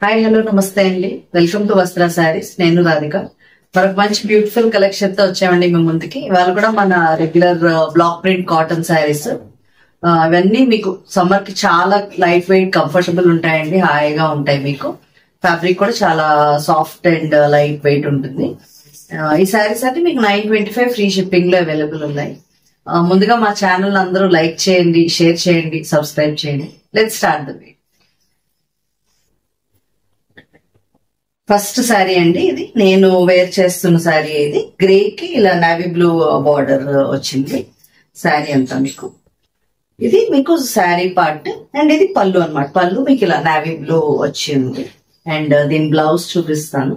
Hi hello నమస్తే అండి. Welcome to వస్త్ర శారీస్. నేను రాధిక. మరొక మంచి బ్యూటిఫుల్ కలెక్షన్ తో వచ్చామండి మీ ముందుకి. ఇవాళ కూడా మన regular block print cotton saris ఇవన్నీ మీకు సమ్మర్ కి చాలా లైట్ వెయిట్ కంఫర్టబుల్ ఉంటాయండి. హాయిగా ఉంటాయి. మీకు ఫ్యాబ్రిక్ కూడా చాలా సాఫ్ట్ అండ్ లైట్ వెయిట్ ఉంటుంది. ఈ శారీస్ అంటే మీకు 925 ఫ్రీ షిప్పింగ్ లో అవైలబుల్ ఉన్నాయి. ముందుగా మా ఛానల్ అందరూ లైక్ చేయండి, షేర్ చేయండి, సబ్స్క్రైబ్ చేయండి. Let's start the video. First sari అండి, ఇది నేను వేర్ చేస్తున్న శారీ. ఇది గ్రే కి ఇలా నావీ బ్లూ బార్డర్ వచ్చింది శారీ అంతా మీకు. ఇది మీకు శారీ పార్ట్ అండ్ ఇది పళ్ళు అన్నమాట. పళ్ళు మీకు ఇలా నావీ బ్లూ వచ్చింది అండ్ దీని బ్లౌజ్ చూపిస్తాను.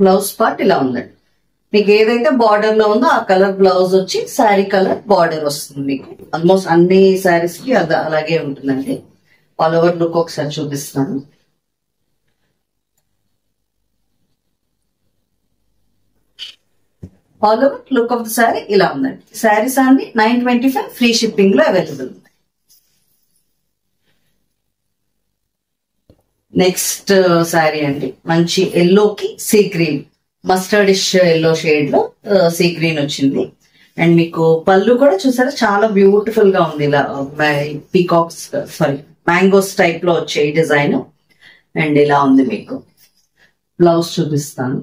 బ్లౌజ్ పార్ట్ ఇలా ఉందండి. మీకు ఏదైతే బార్డర్ లో ఉందో ఆ కలర్ బ్లౌజ్ వచ్చి శారీ కలర్ బార్డర్ వస్తుంది. మీకు ఆల్మోస్ట్ అన్ని శారీస్ కి అది అలాగే ఉంటుందండి. ఆల్ ఓవర్ లుక్ ఒకసారి చూపిస్తాను. All over look of the sari ఇలా ఉందండి. శారీస్ అన్ని 925 ఫ్రీ షిప్పింగ్ లో అవైలబుల్ ఉంది. నెక్స్ట్ శారీ అండి, మంచి ఎల్లోకి sea green, mustardish yellow shade లో సీ గ్రీన్ వచ్చింది. అండ్ మీకు పళ్ళు కూడా చూసారా చాలా బ్యూటిఫుల్ గా ఉంది. ఇలా పీకాక్స్ మ్యాంగోస్ టైప్ లో వచ్చే డిజైన్ అండ్ ఇలా ఉంది. మీకు బ్లౌజ్ చూపిస్తాను.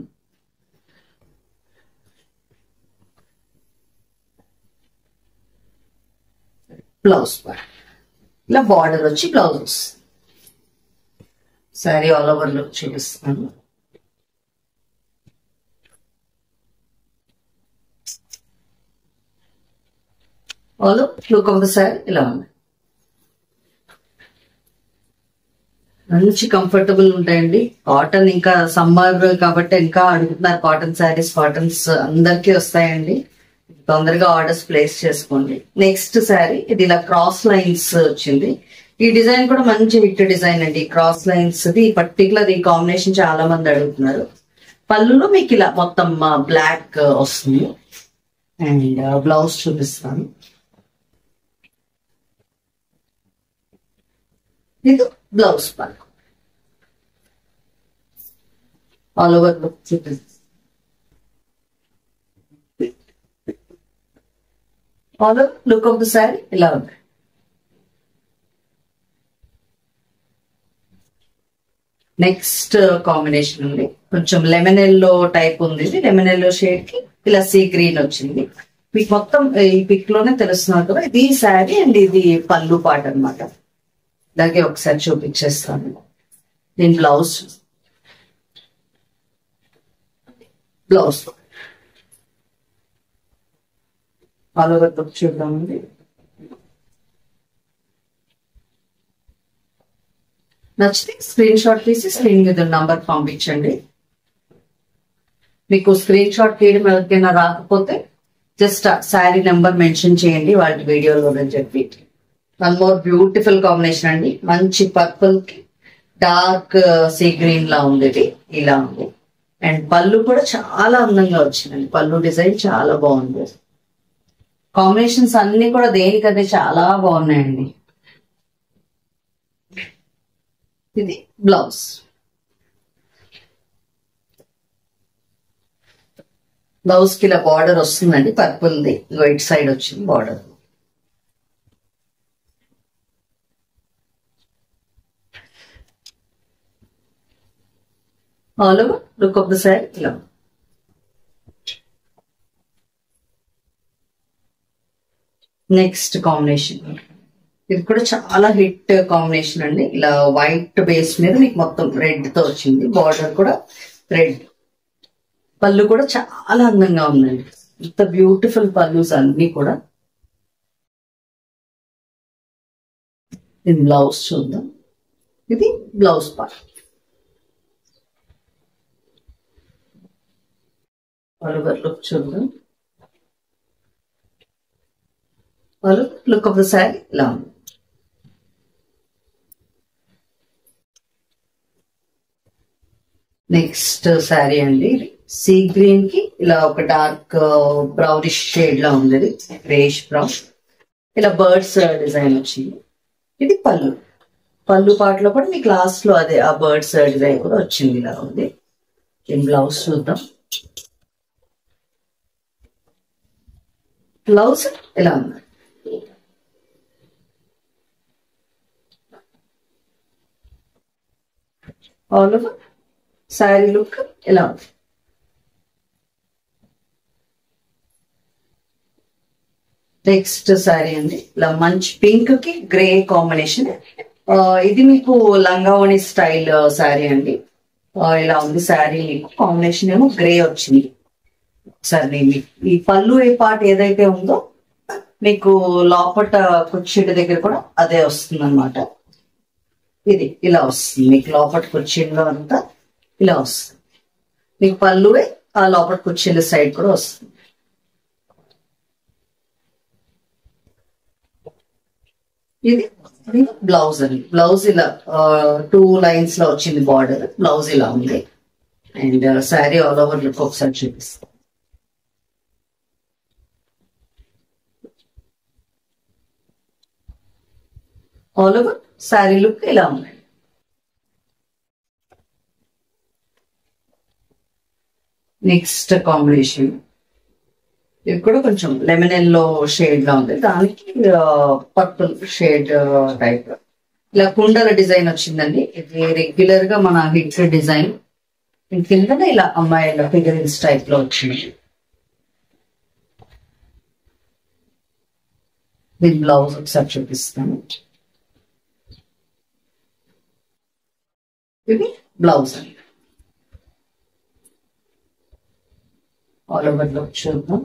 బ్లౌజ్ ఇలా బార్డర్ వచ్చి బ్లౌజ్ వస్తుంది. శారీ ఆల్ ఓవర్ లుక్ చూపిస్తాను. All look of the sari ఇలా ఉంది. మంచి కంఫర్టబుల్ ఉంటాయండి. కాటన్ ఇంకా సమ్మర్ కాబట్టి ఇంకా అడుగుతున్నారు కాటన్ శారీస్. కాటన్స్ అందరికీ వస్తాయండి. తొందరగా ఆర్డర్స్ ప్లేస్ చేసుకోండి. నెక్స్ట్ శారీ ఇది ఇలా క్రాస్ లైన్స్ వచ్చింది. ఈ డిజైన్ కూడా మంచి హిట్ డిజైన్ అండి. క్రాస్ లైన్స్ ది పర్టికులర్ ఈ కాంబినేషన్ చాలా మంది అడుగుతున్నారు. పళ్ళులో మీకు ఇలా మొత్తం బ్లాక్ వస్తుంది అండ్ బ్లౌజ్ చూపిస్తాను. ఇది blouse part. All over look చూపిస్తాను. All over look of the sari ఇలా ఉంది. నెక్స్ట్ కాంబినేషన్ ఉంది, కొంచెం లెమన్ ఎల్లో టైప్ ఉంది. ఇది లెమన్ ఎల్లో షేడ్ కి ఇలా సీ గ్రీన్ వచ్చింది. మీకు మొత్తం ఈ పిక్ లోనే తెలుస్తున్నారు కదా, ఇది శారీ అండ్ ఇది పళ్ళు పార్ట్ అనమాట. అలాగే ఒకసారి చూపించేస్తాను. దీని బ్లౌజ్ ఆల్ ఓవర్ లుక్ చూద్దామండి. నచ్చితే స్క్రీన్ షాట్ తీసి స్క్రీన్ మీద నంబర్ పంపించండి. మీకు స్క్రీన్ షాట్ తీయడం ఎవరికైనా రాకపోతే జస్ట్ శారీ నెంబర్ మెన్షన్ చేయండి వాళ్ళ వీడియోలో అని చెప్పి. వన్ మోర్ బ్యూటిఫుల్ కాంబినేషన్ అండి. మంచి పర్పుల్ కి డార్క్ సీ గ్రీన్ లా ఉంది. ఇలా ఉంది అండ్ పళ్ళు కూడా చాలా అందంగా వచ్చిందండి. పళ్ళు డిజైన్ చాలా బాగుంది. కాంబినేషన్స్ అన్ని కూడా దేనికదే చాలా బాగున్నాయండి. ఇది బ్లౌజ్. బ్లౌజ్ కి ఇలా బార్డర్ వస్తుందండి పర్పుల్ ది. వైట్ సైడ్ వచ్చింది border. All over look of the sari ఇలా. నెక్స్ట్ కాంబినేషన్ ఇది కూడా చాలా హిట్ కాంబినేషన్ అండి. ఇలా వైట్ బేస్ మీద మీకు మొత్తం రెడ్ తో వచ్చింది. బార్డర్ కూడా రెడ్. పళ్ళు కూడా చాలా అందంగా ఉందండి. ఇంత బ్యూటిఫుల్ పళ్ళుస్ అన్ని కూడా. ఇది బ్లౌజ్ చూద్దాం. ఇది blouse part. All over look చూద్దాం. All over look of the sari ఇలా ఉంది. నెక్స్ట్ శారీ అండి, సీ గ్రీన్ కి ఇలా ఒక డార్క్ బ్రౌనిష్ షేడ్ లా ఉంది. గ్రేష్ బ్రౌన్ ఇలా బర్డ్స్ డిజైన్ వచ్చింది. ఇది పళ్ళు. పళ్ళు పాటలో కూడా మీకు లాస్ట్ లో అదే ఆ బర్డ్స్ డిజైన్ కూడా వచ్చింది. ఇలా ఉంది. బ్లౌజ్ చూద్దాం. బ్లౌజ్ ఇలా ఉంది. ఆల్ ఓవర్ శారీ లుక్ ఇలా ఉంది. నెక్స్ట్ శారీ అండి. ఇలా మంచి పింక్ కి గ్రే కాంబినేషన్. ఇది మీకు లంగావణి స్టైల్ శారీ అండి. ఇలా ఉంది శారీ. మీకు కాంబినేషన్ ఏమో గ్రే వచ్చింది. సరే, ఈ పళ్ళు ఏ పార్ట్ ఏదైతే ఉందో మీకు లోపట కుర్చీల దగ్గర కూడా అదే వస్తుంది అనమాట. ఇది ఇలా వస్తుంది. మీకు లోపట కుర్చీలో అంతా ఇలా వస్తుంది. మీకు పళ్ళువే ఆ లోపల కుర్చీల సైడ్ కూడా వస్తుంది. ఇది బ్లౌజ్ అండి. బ్లౌజ్ ఇలా 2 లైన్స్ లో వచ్చింది బార్డర్. బ్లౌజ్ ఇలా ఉంది. And sari all over look ఒకసారి చూపిస్తాం. ఆల్ ఓవర్ శారీ లుక్ ఇలా ఉంది. నెక్స్ట్ కాంబినేషన్ ఇది కూడా కొంచెం లెమన్ ఎల్లో షేడ్ లా ఉంది. దానికి పర్పుల్ షేడ్ టైప్ ఇలా కుండల డిజైన్ వచ్చిందండి. ఇది రెగ్యులర్ గా మన హిట్ డిజైన్. కింద ఇలా అమ్మాయిల ఫిగరిన్స్ టైప్ లో వచ్చింది. దీని బ్లౌజ్ ఒకసారి చూపిస్తాను. ఇది బ్లౌజ్ అండి. ఆల్ ఓవర్ లో చూద్దాం.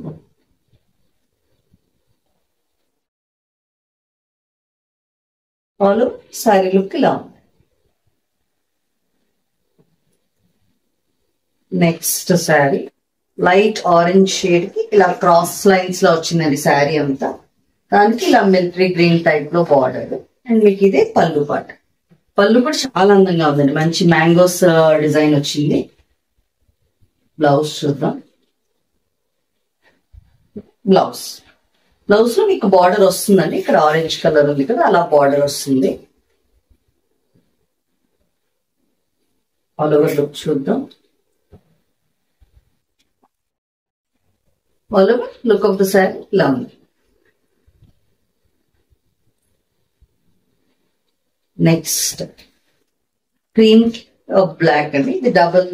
ఆల్ ఓవర్ శారీ లుక్ ఇలా ఉంది. Next sari light orange shade కి ఇలా క్రాస్ లైన్స్ లో వచ్చిందండి శారీ అంతా. దానికి ఇలా మిలిటరీ గ్రీన్ టైప్ లో బార్డర్. అండ్ మీకు ఇదే పళ్ళు పాట. పళ్ళు కూడా చాలా అందంగా ఉందండి. మంచి మ్యాంగోస్ డిజైన్ వచ్చింది. బ్లౌజ్ చూద్దాం. బ్లౌజ్ బ్లౌజ్ లో మీకు బార్డర్ వస్తుందండి. ఇక్కడ ఆరెంజ్ కలర్ ఉంది కదా, అలా బార్డర్ వస్తుంది. ఆల్ ఓవర్ లుక్ చూద్దాం. All over look of the sari ఇలా ఉంది. నెక్స్ట్ క్రీమ్ బ్లాక్ అండి. ఇది డబుల్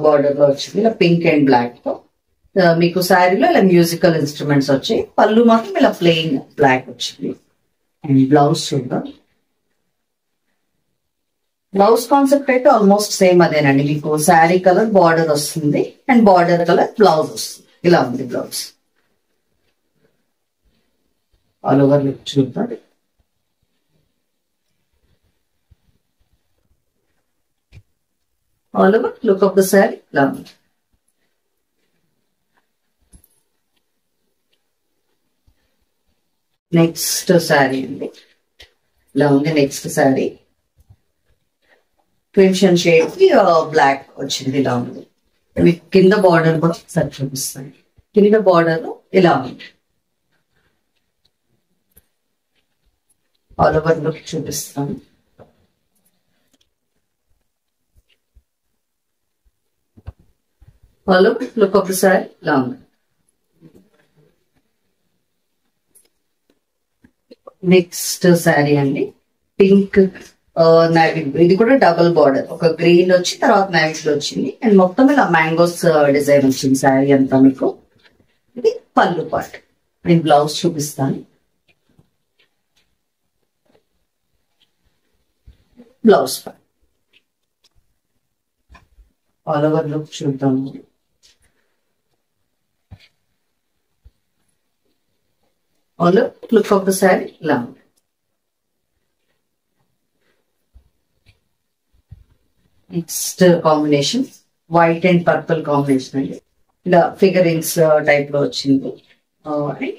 బార్డర్ లో వచ్చింది. ఇలా పింక్ అండ్ బ్లాక్ తో మీకు శారీలో ఇలా మ్యూజికల్ ఇన్స్ట్రుమెంట్స్ వచ్చాయి. పళ్ళు మాత్రం ఇలా ప్లెయిన్ బ్లాక్ వచ్చింది. అండ్ బ్లౌజ్ చూద్దాం. బ్లౌజ్ కాన్సెప్ట్ అయితే ఆల్మోస్ట్ సేమ్ అదేనండి. మీకు శారీ కలర్ బార్డర్ వస్తుంది అండ్ బార్డర్ కలర్ బ్లౌజ్ వస్తుంది. ఇలా ఉంది బ్లౌజ్. ఆల్ ఓవర్ లుక్ చూద్దాం. All over look of the sari ఇలా ఉంది. నెక్స్ట్ శారీ అండి. ఇలా ఉంది నెక్స్ట్ శారీ. క్రిమ్షన్ షేడ్ కి బ్లాక్ వచ్చింది. ఇలా ఉంది. మీకు కింద బార్డర్ కూడా ఒకసారి చూపిస్తాను. కింద బార్డర్ ఇలా ఉంది. ఆల్ ఓవర్ లుక్ చూపిస్తాను. All over look of the sari ఇలా ఉంది. నెక్స్ట్ శారీ అండి. Pink navy. ఇది కూడా డబుల్ బార్డర్. ఒక గ్రీన్ వచ్చి తర్వాత నావీ వచ్చింది. అండ్ మొత్తం ఇలా మ్యాంగోస్ డిజైన్ వచ్చింది శారీ అంతా మీకు. ఇది పళ్ళు పార్ట్. నేను బ్లౌజ్ చూపిస్తాను. Blouse part. All over look చూద్దాము. All over look of the sari ఇలా ఉంది. Next combination white and purple combination అండి. ఇలా ఫిగరింగ్స్ టైప్ లో వచ్చింది.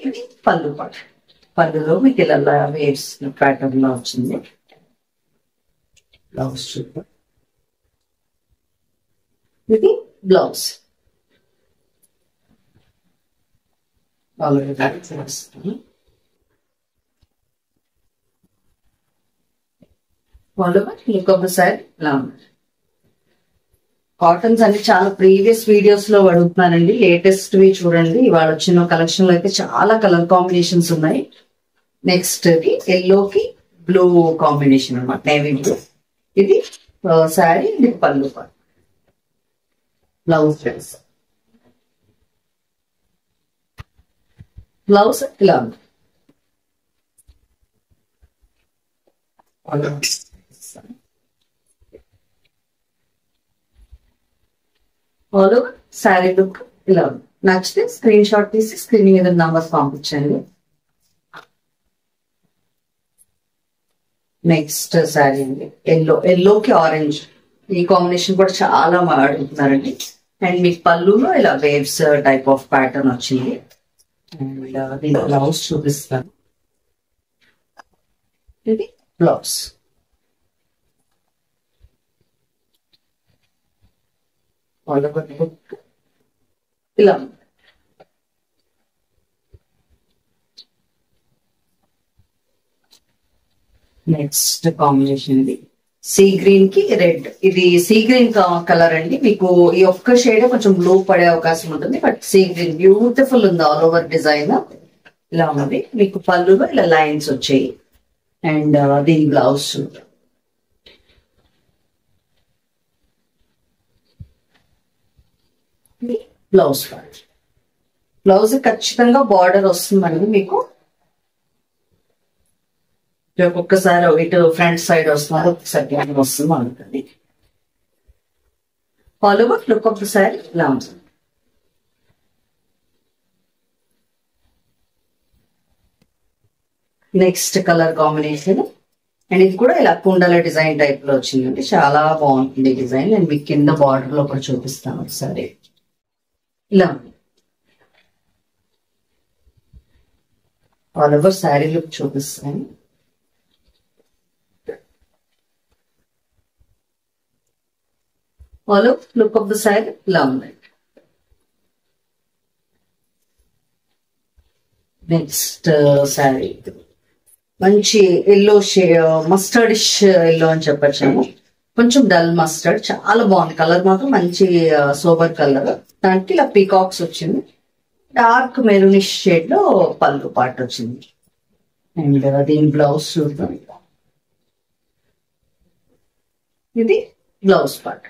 ఇది పళ్ళు పార్ట్. పళ్ళులో మీకు ఇలా వేవ్స్ ప్యాటర్న్ లో వచ్చింది. బ్లౌజ్ చూద్దాం. ఇది blouse. Already all over look of the sari ఇలా ఉంది. కాటన్స్ అన్ని చాలా ప్రీవియస్ వీడియోస్ లో అడుగుతున్నారండి, లేటెస్ట్ వి చూడండి. ఇవాళ వచ్చిన కలెక్షన్ లో అయితే చాలా కలర్ కాంబినేషన్స్ ఉన్నాయి. నెక్స్ట్ కి ఎల్లోకి బ్లూ కాంబినేషన్ అన్నమాట, నేవీ బ్లూ. ఇది శారీ, ఇది పళ్ళు పాటు, బ్లౌజ్ డ్రెస్. బ్లౌజ్ ఇలా ఉంది. ఆల్ ఓవర్ శారీ లుక్ ఇలా ఉంది. నచ్చితే స్క్రీన్ షాట్ తీసి స్క్రీన్ మీద నంబర్స్ పంపించండి. నెక్స్ట్ శారీ అండి ఎల్లోకి ఆరెంజ్, ఈ కాంబినేషన్ కూడా చాలా అడుగుతున్నారండి. అండ్ మీకు పళ్ళులో ఇలా వేవ్స్ టైప్ ఆఫ్ ప్యాటర్న్ వచ్చింది. అండ్ దీని బ్లౌజ్ చూపిస్తాను. ఇది బ్లౌజ్. ఆల్ ఓవర్ లుక్ ఇలా ఉంది. నెక్స్ట్ కాంబినేషన్ ఇది సీ గ్రీన్ కి రెడ్. ఇది సీ గ్రీన్ కలర్ అండి. మీకు ఈ ఒక్క షేడ్ కొంచెం బ్లూ పడే అవకాశం ఉంటుంది, బట్ సీ గ్రీన్ బ్యూటిఫుల్ ఉంది. ఆల్ ఓవర్ డిజైన్ ఇలా ఉంది. మీకు పళ్ళులో ఇలా లైన్స్ వచ్చాయి. అండ్ దీని బ్లౌజ్ బ్లౌజ్ పార్ట్. బ్లౌజ్ ఖచ్చితంగా బార్డర్ వస్తుందండి మీకు. ఒక్కొక్కసారి ఇటు ఫ్రంట్ సైడ్ వస్తున్నారు, ఒక్కసారి వస్తుంది అనుకోండి. All over look of the sari ఇలా ఉంటుంది. నెక్స్ట్ కలర్ కాంబినేషన్, అండ్ ఇది కూడా ఇలా కుండల డిజైన్ టైప్ లో వచ్చిందండి. చాలా బాగుంటుంది డిజైన్. అండ్ మీకు కింద బార్డర్ లో కూడా చూపిస్తాను ఒకసారి. ఇలా ఉంది. ఆల్ ఓవర్ శారీ లుక్ చూపిస్తాను. All over look of the sari ఇలా ఉంది. నెక్స్ట్ శారీ మంచి ఎల్లో మస్టర్డిష్ ఎల్లో అని చెప్పచ్చు. కొంచెం డల్ మస్టర్డ్, చాలా బాగుంది. కలర్ మాత్రం మంచి సోబర్ కలర్. దానికి ఇలా పీకాక్స్ వచ్చింది. డార్క్ మెరూనిష్ షేడ్ లో పళ్ళు పార్ట్ వచ్చింది. అండ్ దీని బ్లౌజ్ చూద్దాం. ఇది blouse part.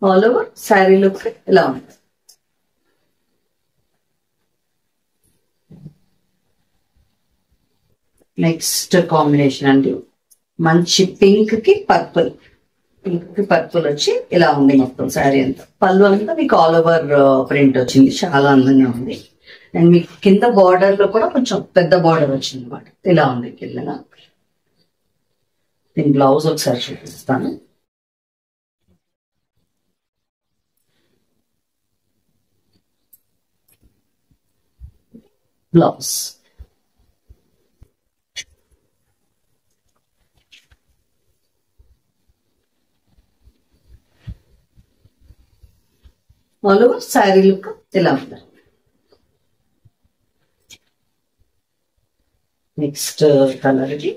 All over sari look ఇలా ఉంది. నెక్స్ట్ కాంబినేషన్ అండి మంచి పింక్ కి పర్పుల్. పింక్ కి పర్పుల్ వచ్చి ఇలా ఉంది మొత్తం శారీ అంతా. పళ్ళు అంతా మీకు ఆల్ ఓవర్ ప్రింట్ వచ్చింది, చాలా అందంగా ఉంది. అండ్ మీకు కింద బార్డర్ లో కూడా కొంచెం పెద్ద బార్డర్ వచ్చింది అనమాట. ఇలా ఉంది కింద. దీని బ్లౌజ్ ఒకసారి చూపిస్తాను. Blouse all over sari look ఇలా ఉంది. నెక్స్ట్ కలర్ ఇది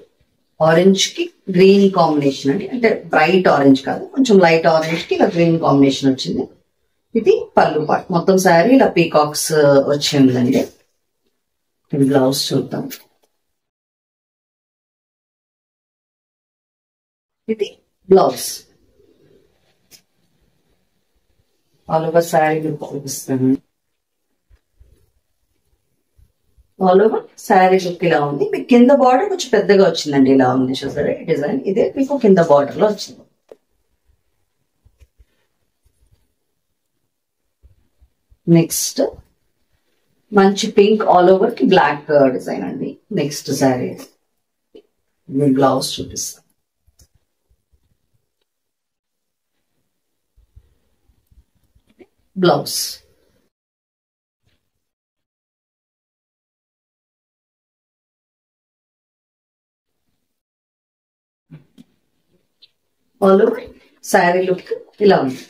ఆరెంజ్ కి గ్రీన్ కాంబినేషన్ అండి. అంటే బ్రైట్ ఆరెంజ్ కాదు, కొంచెం లైట్ ఆరెంజ్ కి ఇలా గ్రీన్ కాంబినేషన్ వచ్చింది. ఇది పళ్ళు పార్ట్. మొత్తం శారీ ఇలా పీకాక్స్ వచ్చి ఉందండి. బ్లౌజ్ చూద్దాం. ఇది బ్లౌజ్. ఆల్ ఓవర్ శారీ చూపిస్తాను. ఆల్ ఓవర్ శారీ లుక్ ఇలా ఉంది. మీకు కింద బార్డర్ కొంచెం పెద్దగా వచ్చిందండి. ఇలా ఉంది చూసారా డిజైన్. ఇదే మీకు కింద బార్డర్ లో వచ్చింది. నెక్స్ట్ మంచి పింక్ ఆల్ ఓవర్ కి బ్లాక్ డిజైన్ అండి. నెక్స్ట్ శారీ బ్లౌజ్ చూపిస్తాను. Blouse all over sari look ఇలా ఉంది.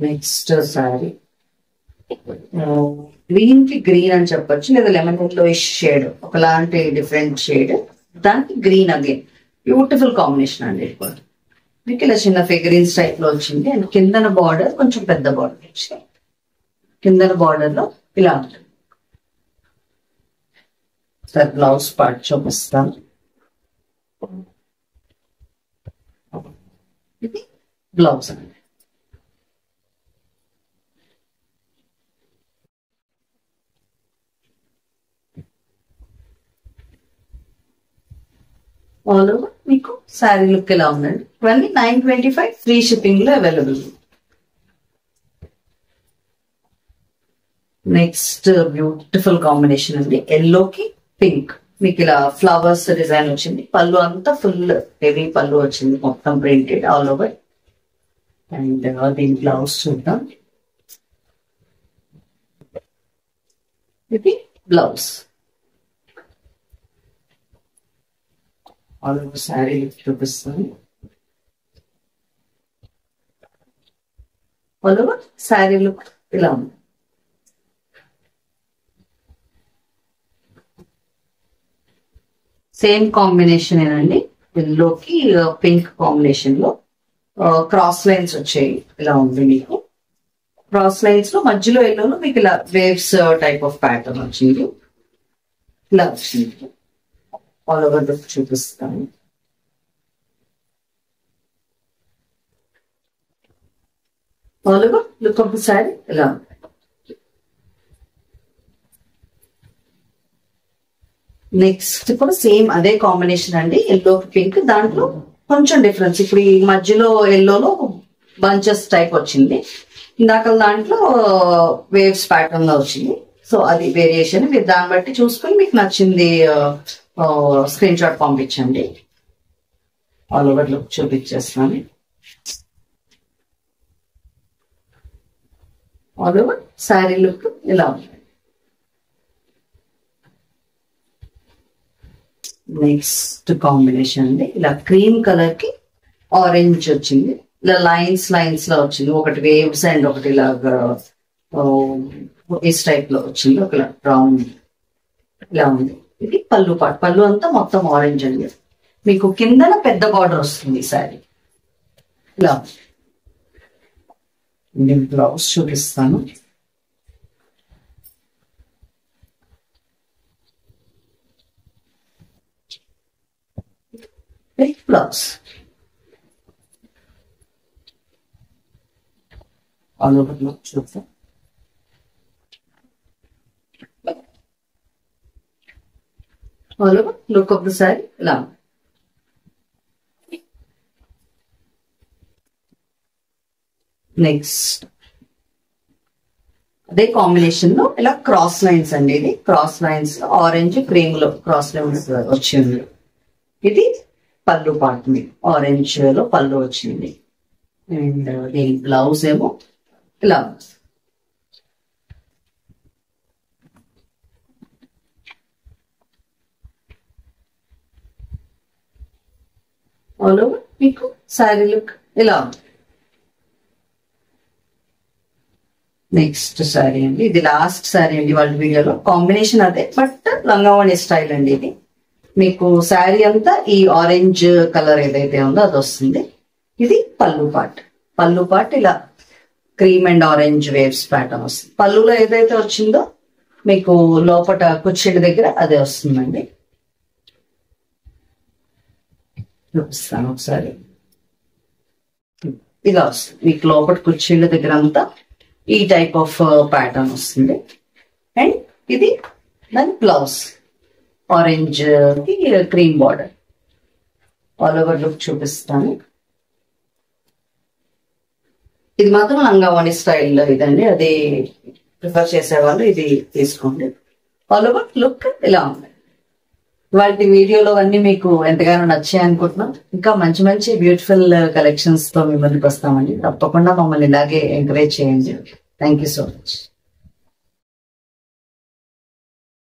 నెక్స్ట్ సారీ గ్రీన్ కి గ్రీన్ అని చెప్పొచ్చు, లేదా లెమన్ ఎల్లో షేడ్, ఒకలాంటి డిఫరెంట్ షేడ్, దానికి గ్రీన్ అగైన్ బ్యూటిఫుల్ కాంబినేషన్ అండి. మీకు ఇలా చిన్న ఫిగరీన్స్ టైప్ లో వచ్చింది. అండ్ కిందన బార్డర్ కొంచెం పెద్ద బార్డర్ వచ్చింది. కిందన బార్డర్ లో ఇలా ఉంటుంది. సార్ బ్లౌజ్ పార్ట్ చూపిస్తాను. ఇది బ్లౌజ్ అండి. ఆల్ ఓవర్ మీకు శారీ లుక్ ఇలా ఉందండి. ఇవన్నీ 925 ఫ్రీ షిప్పింగ్ లో అవైలబుల్. నెక్స్ట్ బ్యూటిఫుల్ కాంబినేషన్ అండి, ఎల్లోకి పింక్. మీకు ఇలా ఫ్లవర్స్ డిజైన్ వచ్చింది. పళ్ళు అంతా ఫుల్ హెవీ పళ్ళు వచ్చింది, మొత్తం ప్రింటెడ్ ఆల్ ఓవర్. అండ్ దీని బ్లౌజ్ చూద్దాం. ఇది blouse. All over sari look చూపిస్తాను. ఆల్ ఓవర్ శారీ లుక్ ఇలా ఉంది. సేమ్ కాంబినేషన్ ఏనండి, ఎల్లోకి పింక్ కాంబినేషన్ లో క్రాస్ లైన్స్ వచ్చాయి. ఇలా ఉంది మీకు క్రాస్ లైన్స్ లో మధ్యలో ఎల్లోలో మీకు ఇలా వేవ్స్ టైప్ ఆఫ్ ప్యాటర్న్ వచ్చింది. ఇలా వచ్చింది. ఆల్ ఓవర్ లుక్ చూపిస్తాను. All over look of the sari ఇలా ఉంది. నెక్స్ట్ కూడా సేమ్ అదే కాంబినేషన్ అండి, ఎల్లో పింక్. దాంట్లో కొంచెం డిఫరెన్స్, ఇప్పుడు ఈ మధ్యలో ఎల్లోలో బంచెస్ టైప్ వచ్చింది, ఇందాక దాంట్లో వేవ్స్ ప్యాటర్న్ లో వచ్చింది. సో అది వేరియేషన్. మీరు దాన్ని బట్టి చూసుకొని మీకు నచ్చింది స్క్రీన్ షాట్ పంపించండి. ఆల్ ఓవర్ లుక్ చూపించేస్తాను. ఆల్ ఓవర్ శారీ లుక్ ఇలా ఉంది. నెక్స్ట్ కాంబినేషన్ అండి, ఇలా క్రీమ్ కలర్ కి ఆరెంజ్ వచ్చింది. ఇలా లైన్స్ లైన్స్ లో వచ్చింది. ఒకటి వేవ్స్ అండ్ ఒకటి ఇలాగా ఇస్ టైప్ లో వచ్చింది. ఒక రౌండ్ ఇలా ఉంది. ఇది పళ్ళు పాటు. పళ్ళు అంతా మొత్తం ఆరెంజ్ అండి. మీకు కిందన పెద్ద బార్డర్ వస్తుంది ఈ శారీ ఇలా. నేను బ్లౌజ్ చూపిస్తాను. బ్లౌజ్ ఆల్ ఓవర్ లుక్ చూద్దాం. All over look of the sari ఇలా. నెక్స్ట్ అదే కాంబినేషన్ లో ఇలా క్రాస్ లైన్స్ అండి. ఇది క్రాస్ లైన్స్ ఆరెంజ్ క్రీమ్ లో క్రాస్ లైన్స్ వచ్చింది. ఇది పళ్ళు పార్ట్ మీద ఆరెంజ్ లో పళ్ళు వచ్చింది. అండ్ దీని బ్లౌజ్ ఏమో ఇలా. ఆల్ ఓవర్ మీకు శారీ లుక్ ఇలా ఉంది. నెక్స్ట్ శారీ అండి, ఇది లాస్ట్ శారీ అండి వాళ్ళ వీడియోలో. కాంబినేషన్ అదే బట్ లంగావణి స్టైల్ అండి. ఇది మీకు శారీ అంతా ఈ ఆరెంజ్ కలర్ ఏదైతే ఉందో అది వస్తుంది. ఇది పళ్ళు పార్ట్. పళ్ళు పార్ట్ ఇలా cream and orange waves pattern వస్తుంది. పళ్ళులో ఏదైతే వచ్చిందో మీకు లోపట కుచ్చిళ్ళ దగ్గర అదే వస్తుందండి. చూపిస్తాను ఒకసారి. ఇలా వస్తుంది మీకు లోపల కుచ్చిళ్ళ దగ్గర అంతా ఈ టైప్ ఆఫ్ ప్యాటర్న్ వస్తుంది. అండ్ ఇది దాని blouse orange cream border. All over look చూపిస్తాను. ఇది మాత్రం లంగావణి స్టైల్లో ఇదండి. అది ప్రిఫర్ చేసేవాళ్ళు ఇది తీసుకోండి. ఆల్ ఓవర్ లుక్ ఇలా ఉంది. వాటి వీడియోలో అన్ని మీకు ఎంతగానో నచ్చాయి అనుకుంటున్నాం. ఇంకా మంచి మంచి బ్యూటిఫుల్ కలెక్షన్స్ తో మీ ముందుకు వస్తామండి. తప్పకుండా మమ్మల్ని ఇలాగే ఎంకరేజ్ చేయండి. Thank you so much.